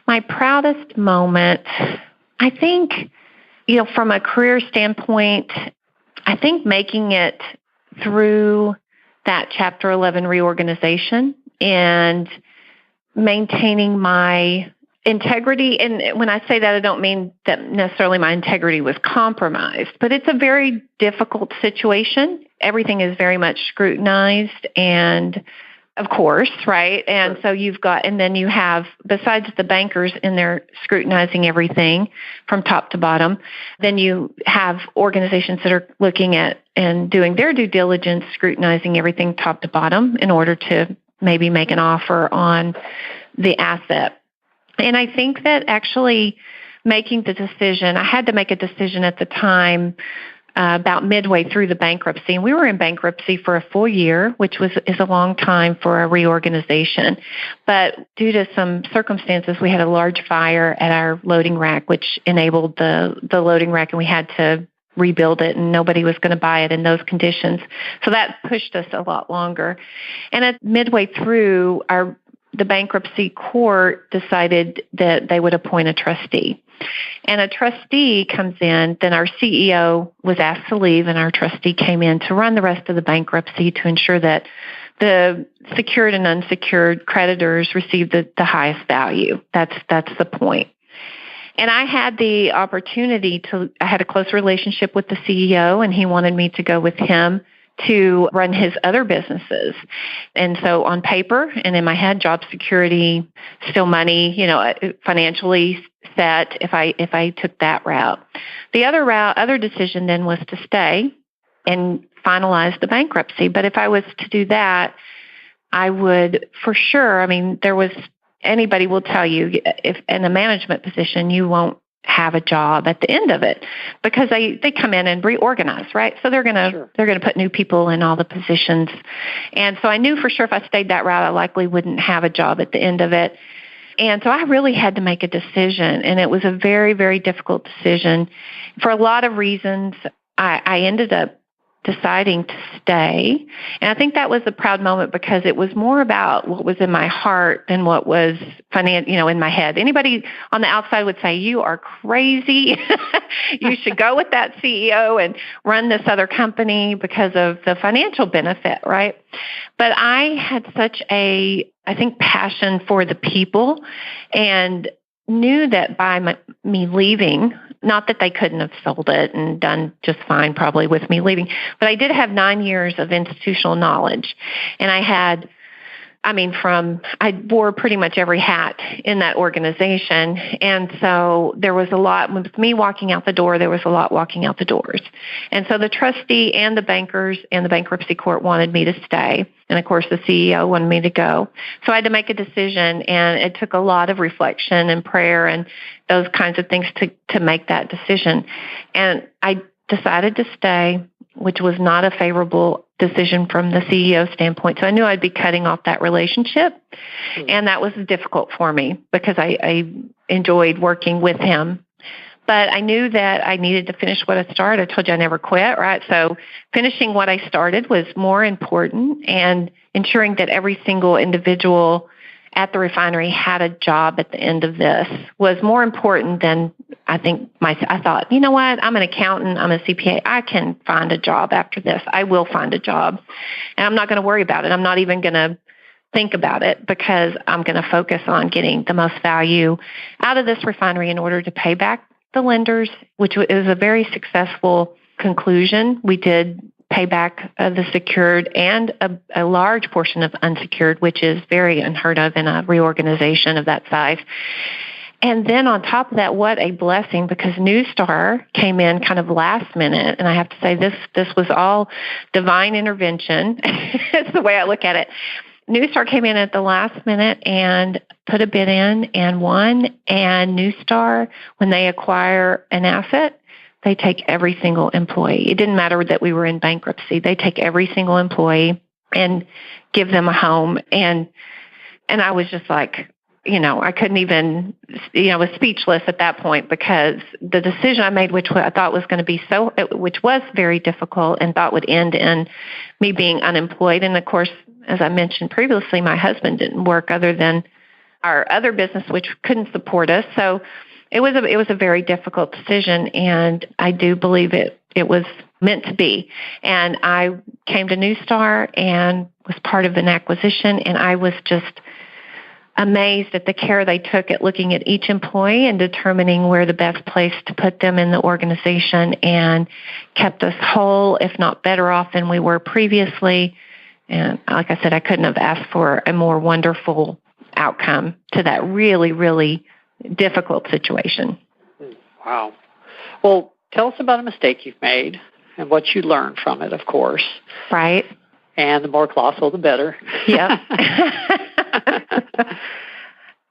[SPEAKER 2] My proudest moment, I think, from a career standpoint, I think making it through that Chapter 11 reorganization and maintaining my integrity. And when I say that, I don't mean that necessarily my integrity was compromised, but it's a very difficult situation. Everything is very much scrutinized and, of course, right? And so then you have, besides the bankers in there scrutinizing everything from top to bottom, then you have organizations that are looking at and doing their due diligence, scrutinizing everything top to bottom in order to maybe make an offer on the asset. And I think that actually making the decision, I had to make a decision at the time about midway through the bankruptcy. And we were in bankruptcy for a full year, which is a long time for a reorganization. But due to some circumstances, we had a large fire at our loading rack, which enabled the loading rack, and we had to rebuild it, and nobody was going to buy it in those conditions. So that pushed us a lot longer. And at midway through, the bankruptcy court decided that they would appoint a trustee. And a trustee comes in, then our CEO was asked to leave, and our trustee came in to run the rest of the bankruptcy to ensure that the secured and unsecured creditors received the highest value. That's the point. And I had the opportunity I had a close relationship with the CEO, and he wanted me to go with him to run his other businesses. And so on paper and in my head, job security, still money, financially set if I took that route. The other decision then was to stay and finalize the bankruptcy. But if I was to do that, I would for sure, anybody will tell you if in a management position, you won't have a job at the end of it because they come in and reorganize, right? So they're gonna put new people in all the positions. And so I knew for sure if I stayed that route, I likely wouldn't have a job at the end of it. And so I really had to make a decision, and it was a very, very difficult decision. For a lot of reasons, I ended up deciding to stay. And I think that was a proud moment because it was more about what was in my heart than what was in my head. Anybody on the outside would say, you are crazy. You should go with that CEO and run this other company because of the financial benefit, right? But I had such passion for the people and knew that by me leaving, not that they couldn't have sold it and done just fine probably with me leaving, but I did have 9 years of institutional knowledge. And I wore pretty much every hat in that organization. And so there was a lot, with me walking out the door, there was a lot walking out the doors. And so the trustee and the bankers and the bankruptcy court wanted me to stay. And of course, the CEO wanted me to go. So I had to make a decision, and it took a lot of reflection and prayer and those kinds of things to make that decision. And I decided to stay, which was not a favorable decision from the CEO standpoint. So I knew I'd be cutting off that relationship. And that was difficult for me because I enjoyed working with him. But I knew that I needed to finish what I started. I told you I never quit, right? So finishing what I started was more important, and ensuring that every single individual at the refinery had a job at the end of this was more important than I thought, you know what, I'm an accountant, I'm a CPA, I can find a job after this. I will find a job, and I'm not going to worry about it. I'm not even going to think about it because I'm going to focus on getting the most value out of this refinery in order to pay back the lenders, which is a very successful conclusion. We did pay back the secured and a large portion of unsecured, which is very unheard of in a reorganization of that size. And then on top of that, what a blessing, because Newstar came in kind of last minute. And I have to say this was all divine intervention. It's the way I look at it. Newstar came in at the last minute and put a bid in and won. And Newstar, when they acquire an asset, they take every single employee. It didn't matter that we were in bankruptcy. They take every single employee and give them a home. And I was just like, I couldn't even, was speechless at that point, because the decision I made, which I thought was going to be which was very difficult and thought would end in me being unemployed. And of course, as I mentioned previously, my husband didn't work other than our other business, which couldn't support us. So it was a very difficult decision, and I do believe it was meant to be. And I came to Newstar and was part of an acquisition, and I was just amazed at the care they took at looking at each employee and determining where the best place to put them in the organization, and kept us whole, if not better off than we were previously. And like I said, I couldn't have asked for a more wonderful outcome to that really, really difficult situation.
[SPEAKER 4] Wow. Well, tell us about a mistake you've made and what you learned from it, of course.
[SPEAKER 2] Right.
[SPEAKER 4] And the more colossal, the better.
[SPEAKER 2] Yep.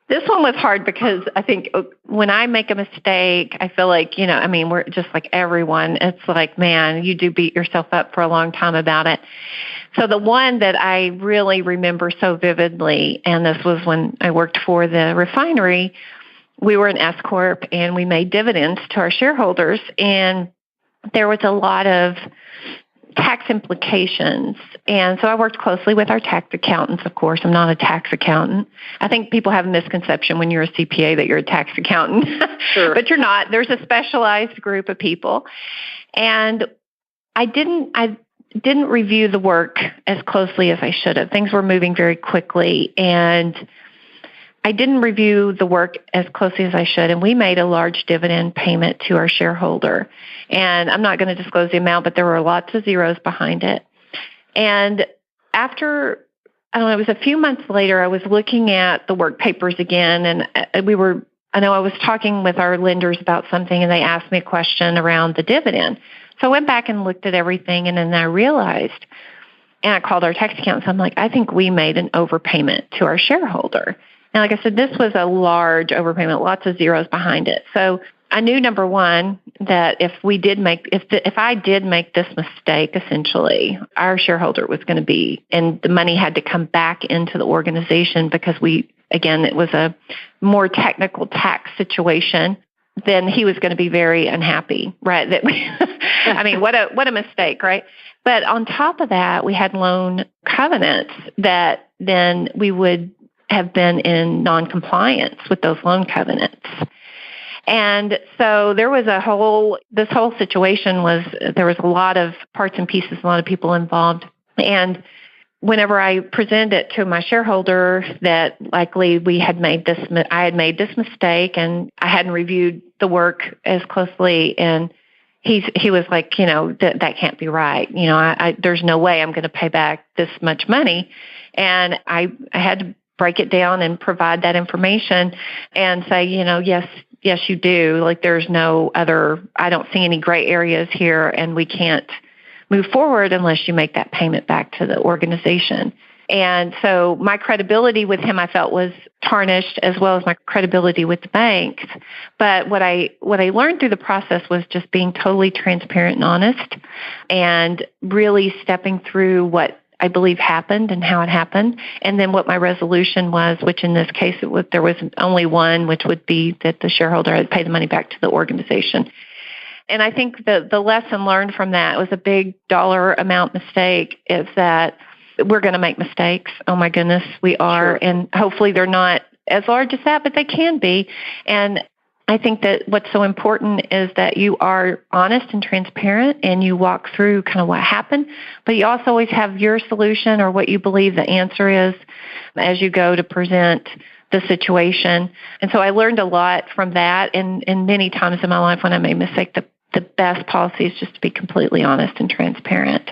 [SPEAKER 2] This one was hard because I think when I make a mistake, I feel like, we're just like everyone. It's like, man, you do beat yourself up for a long time about it. So the one that I really remember so vividly, and this was when I worked for the refinery, we were an S Corp and we made dividends to our shareholders, and there was a lot of tax implications. And so I worked closely with our tax accountants, of course. I'm not a tax accountant. I think people have a misconception when you're a CPA that you're a tax accountant.
[SPEAKER 4] Sure.
[SPEAKER 2] But you're not. There's a specialized group of people. And I didn't review the work as closely as I should have. Things were moving very quickly, and I didn't review the work as closely as I should, and we made a large dividend payment to our shareholder. And I'm not going to disclose the amount, but there were lots of zeros behind it. And after, it was a few months later, I was looking at the work papers again, and I was talking with our lenders about something, and they asked me a question around the dividend. So I went back and looked at everything, and then I realized, and I called our tax accountant, so I'm like, I think we made an overpayment to our shareholder. And like I said, this was a large overpayment, lots of zeros behind it. So I knew, number one, that if I did make this mistake, essentially, our shareholder was going to be, and the money had to come back into the organization because it was a more technical tax situation, then he was going to be very unhappy, right? What a mistake, right? But on top of that, we had loan covenants that then we would have been in non-compliance with those loan covenants. And so there was this whole situation there was a lot of parts and pieces, a lot of people involved. And whenever I presented it to my shareholder that likely I had made this mistake and I hadn't reviewed the work as closely, and he was like, that can't be right. There's no way I'm going to pay back this much money. And I had to break it down and provide that information and say, yes, you do. Like, there's no other, I don't see any gray areas here, and we can't move forward unless you make that payment back to the organization. And so my credibility with him, I felt, was tarnished, as well as my credibility with the banks. But what I learned through the process was just being totally transparent and honest, and really stepping through what I believe happened and how it happened, and then what my resolution was, which in this case there was only one, which would be that the shareholder had paid the money back to the organization. And I think the lesson learned from that was a big dollar amount mistake, is that we're going to make mistakes. Oh my goodness, we are. Sure. And hopefully they're not as large as that, but they can be. And I think that what's so important is that you are honest and transparent, and you walk through kind of what happened, but you also always have your solution or what you believe the answer is as you go to present the situation. And so I learned a lot from that. And many times in my life when I made a mistake, the best policy is just to be completely honest and transparent,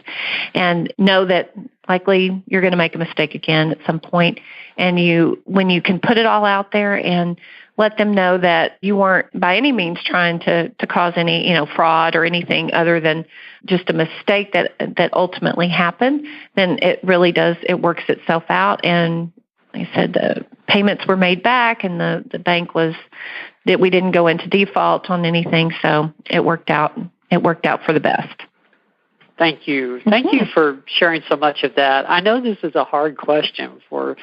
[SPEAKER 2] and know that likely you're going to make a mistake again at some point. And when you can put it all out there and let them know that you weren't by any means trying to cause any, fraud or anything other than just a mistake that ultimately happened, then it really does, it works itself out. And like I said, the payments were made back, and the bank was that we didn't go into default on anything. So it worked out. It worked out for the best.
[SPEAKER 4] Thank you. Thank you for sharing so much of that. I know this is a hard question for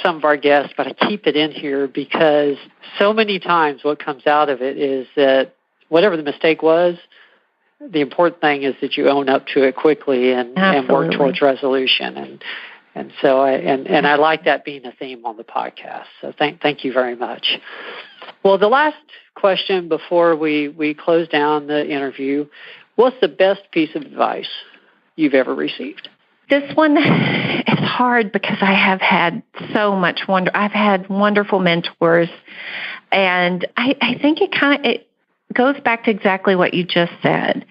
[SPEAKER 4] some of our guests, but I keep it in here because so many times what comes out of it is that whatever the mistake was, the important thing is that you own up to it quickly and work towards resolution. And so I like that being a theme on the podcast. So thank you very much. Well, the last question before we close down the interview, what's the best piece of advice you've ever received?
[SPEAKER 2] This one is hard because I have had so much I've had wonderful mentors, and I think it goes back to exactly what you just said.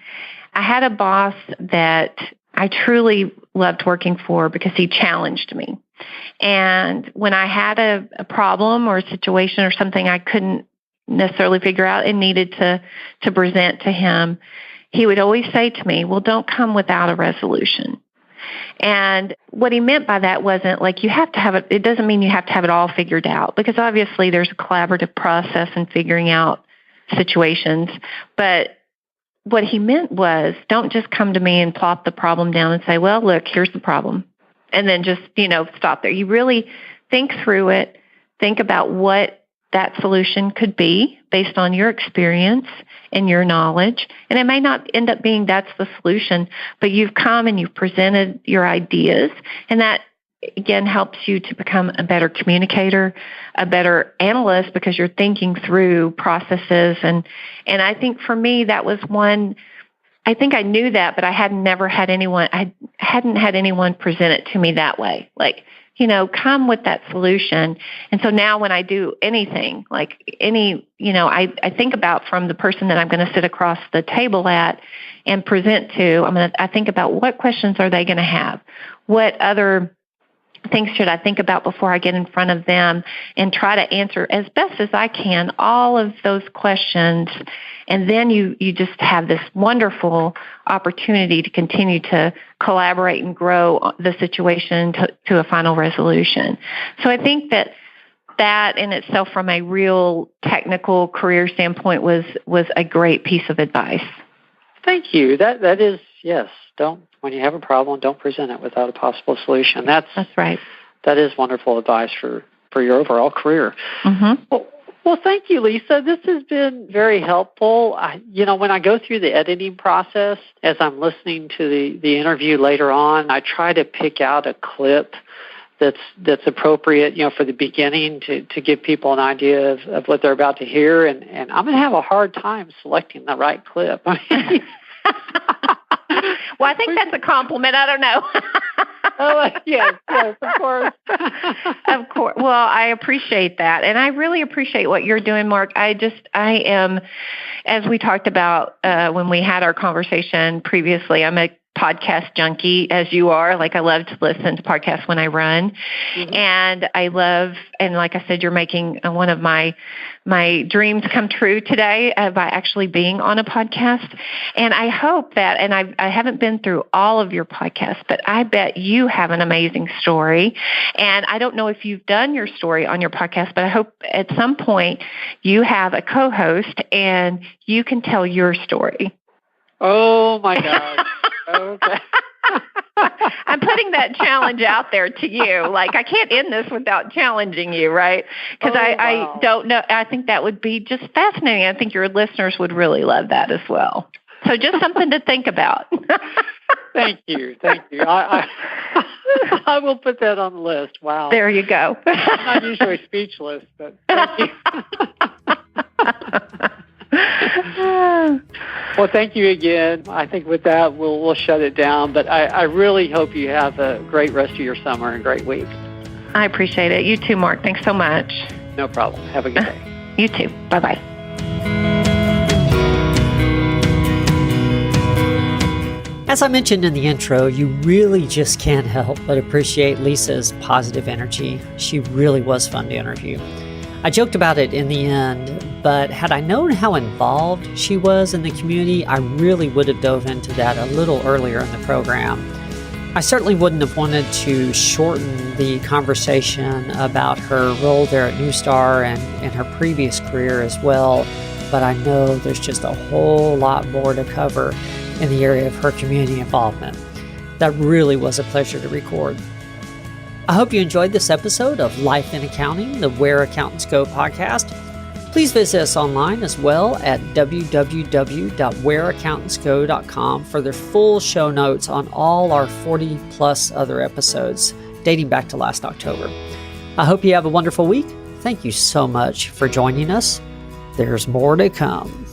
[SPEAKER 2] I had a boss that I truly loved working for because he challenged me. And when I had a problem or a situation or something I couldn't necessarily figure out and needed to present to him, he would always say to me, well, don't come without a resolution. And what he meant by that wasn't like you have to have it. It doesn't mean you have to have it all figured out, because obviously there's a collaborative process in figuring out situations. But what he meant was, don't just come to me and plop the problem down and say, well, look, here's the problem, and then just, stop there. You really think through it, think about what that solution could be based on your experience and your knowledge. And it may not end up being that's the solution, but you've come and you've presented your ideas, and that, again, helps you to become a better communicator, a better analyst, because you're thinking through processes. And I think for me, that was one, I think I knew that, but I hadn't had anyone present it to me that way. Like, come with that solution. And so now when I do anything, like I think about from the person that I'm going to sit across the table at and present to, I think about what questions are they going to have? What other things should I think about before I get in front of them, and try to answer as best as I can all of those questions. And then you just have this wonderful opportunity to continue to collaborate and grow the situation to a final resolution. So I think that in itself, from a real technical career standpoint, was a great piece of advice.
[SPEAKER 4] Thank you. That is, yes. When you have a problem, don't present it without a possible solution. That's
[SPEAKER 2] right.
[SPEAKER 4] That is wonderful advice for your overall career.
[SPEAKER 2] Mm-hmm.
[SPEAKER 4] Well, thank you, Lisa. This has been very helpful. When I go through the editing process, as I'm listening to the interview later on, I try to pick out a clip that's appropriate, for the beginning to give people an idea of what they're about to hear. And I'm going to have a hard time selecting the right clip.
[SPEAKER 2] Well, I think that's a compliment. I don't know.
[SPEAKER 4] Oh, yes, of course.
[SPEAKER 2] Of course. Well, I appreciate that. And I really appreciate what you're doing, Mark. I am, as we talked about when we had our conversation previously, I'm a podcast junkie, as you are. Like, I love to listen to podcasts when I run. Mm-hmm. And like I said, you're making one of my dreams come true today by actually being on a podcast. And I hope that, and I haven't been through all of your podcasts, but I bet you have an amazing story. And I don't know if you've done your story on your podcast, but I hope at some point you have a co-host and you can tell your story.
[SPEAKER 4] Oh, my gosh. Okay.
[SPEAKER 2] I'm putting that challenge out there to you. Like, I can't end this without challenging you, right? Because I don't know. I think that would be just fascinating. I think your listeners would really love that as well. So just something to think about.
[SPEAKER 4] Thank you. I will put that on the list. Wow.
[SPEAKER 2] There you go.
[SPEAKER 4] I'm not usually speechless, but thank you. Well, thank you again. I think with that, we'll shut it down. But I really hope you have a great rest of your summer and great week.
[SPEAKER 2] I appreciate it. You too, Mark. Thanks so much.
[SPEAKER 4] No problem. Have a good day.
[SPEAKER 2] You too. Bye-bye.
[SPEAKER 3] As I mentioned in the intro, you really just can't help but appreciate Lisa's positive energy. She really was fun to interview. I joked about it in the end, but had I known how involved she was in the community, I really would have dove into that a little earlier in the program. I certainly wouldn't have wanted to shorten the conversation about her role there at New Star and her previous career as well, but I know there's just a whole lot more to cover in the area of her community involvement. That really was a pleasure to record. I hope you enjoyed this episode of Life in Accounting, the Where Accountants Go podcast. Please visit us online as well at www.whereaccountantsgo.com for their full show notes on all our 40 plus other episodes dating back to last October. I hope you have a wonderful week. Thank you so much for joining us. There's more to come.